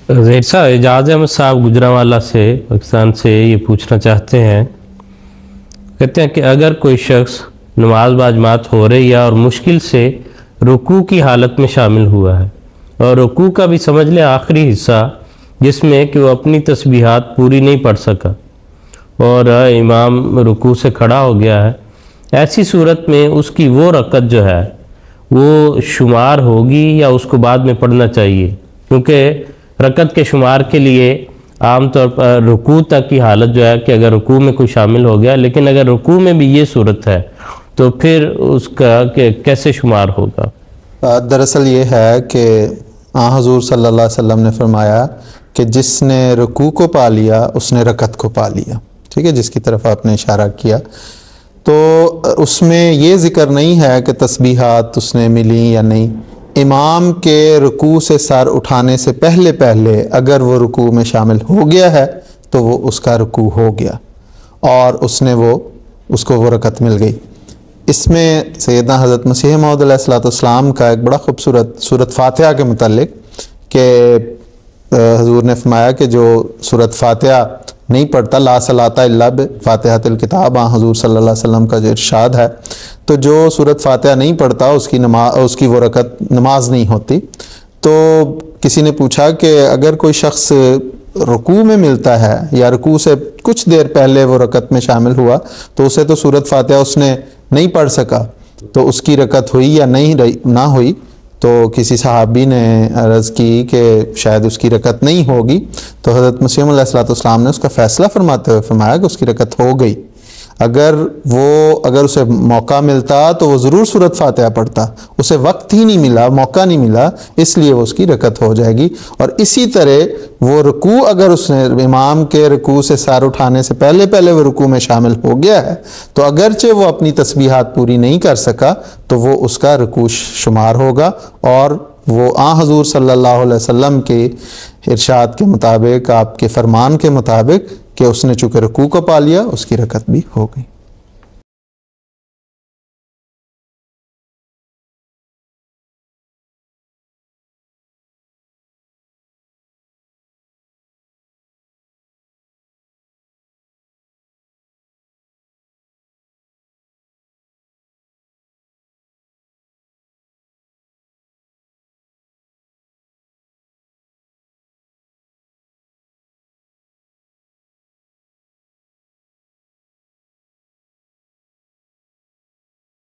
ظہیر صاحب اعجاز احمد صاحب گجرانوالہ سے پاکستان سے یہ پوچھنا چاہتے ہیں، کہتے ہیں کہ اگر کوئی شخص نماز باجماعت ہو رہی ہے اور مشکل سے رکوع کی حالت میں شامل ہوا ہے اور رکوع کا بھی سمجھ لیں آخری حصہ جس میں کہ وہ اپنی تسبیحات پوری نہیں پڑھ سکا اور امام رکوع سے کھڑا ہو گیا ہے، ایسی صورت میں اس کی وہ رکعت جو ہے وہ شمار ہوگی یا اس کو بعد میں پڑھنا چاہیے؟ کیونکہ رکعت کے شمار کے لیے عام طور پر رکوع تک کی حالت جو ہے کہ اگر رکوع میں کوئی شامل ہو گیا، لیکن اگر رکوع میں بھی یہ صورت ہے تو پھر اس کا کیسے شمار ہوگا؟ دراصل یہ ہے کہ حضور صلی اللہ علیہ وسلم نے فرمایا کہ جس نے رکوع کو پا لیا اس نے رکعت کو پا لیا، ٹھیک ہے، جس کی طرف آپ نے اشارہ کیا، تو اس میں یہ ذکر نہیں ہے کہ تسبیحات اس نے ملیں یا نہیں۔ امام کے رکوع سے سر اٹھانے سے پہلے اگر وہ رکوع میں شامل ہو گیا ہے تو وہ اس کا رکوع ہو گیا اور اس کو وہ رکعت مل گئی۔ اس میں سیدنا حضرت مسیح موعود علیہ الصلوۃ والسلام کا ایک بڑا خوبصورت سورۃ فاتحہ کے متعلق کہ حضور نے فرمایا کہ جو سورۃ فاتحہ نہیں پڑھتا، لا صلاۃ الا بفاتحۃ الکتاب، حضور صلی اللہ علیہ وسلم کا جو ارشاد ہے، تو جو سورۃ فاتحہ نہیں پڑھتا اس کی وہ رکعت نماز نہیں ہوتی۔ تو کسی نے پوچھا کہ اگر کوئی شخص رکوع میں ملتا ہے یا رکوع سے کچھ دیر پہلے وہ رکعت میں شامل ہوا تو اسے تو سورۃ فاتحہ اس نے نہیں پڑھ سکا، تو اس کی رکعت ہوئی یا نہ ہوئی؟ تو کسی صحابی نے عرض کی کہ شاید اس کی رکعت نہیں ہوگی، تو حضرت مسیح علیہ الصلوۃ والسلام نے اس کا فیصلہ فرماتے ہوئے فرمایا کہ اس کی رکعت ہو گئی۔ اگر اسے موقع ملتا تو وہ ضرور سورۃ فاتحہ پڑھتا، اسے وقت ہی نہیں ملا، موقع نہیں ملا، اس لیے وہ اس کی رکعت ہو جائے گی۔ اور اسی طرح وہ رکوع اگر اس نے امام کے رکوع سے سر اٹھانے سے پہلے وہ رکوع میں شامل ہو گیا ہے تو اگرچہ وہ اپنی تسبیحات پوری نہیں کر سکا تو وہ اس کا رکوع شمار ہوگا، اور وہ حضور صلی اللہ علیہ وسلم کے ارشاد کے مطابق، آپ کے فرمان کے مطابق کہ اس نے چونکہ رکوع کو پا لیا، اس کی رکعت بھی ہو گئی۔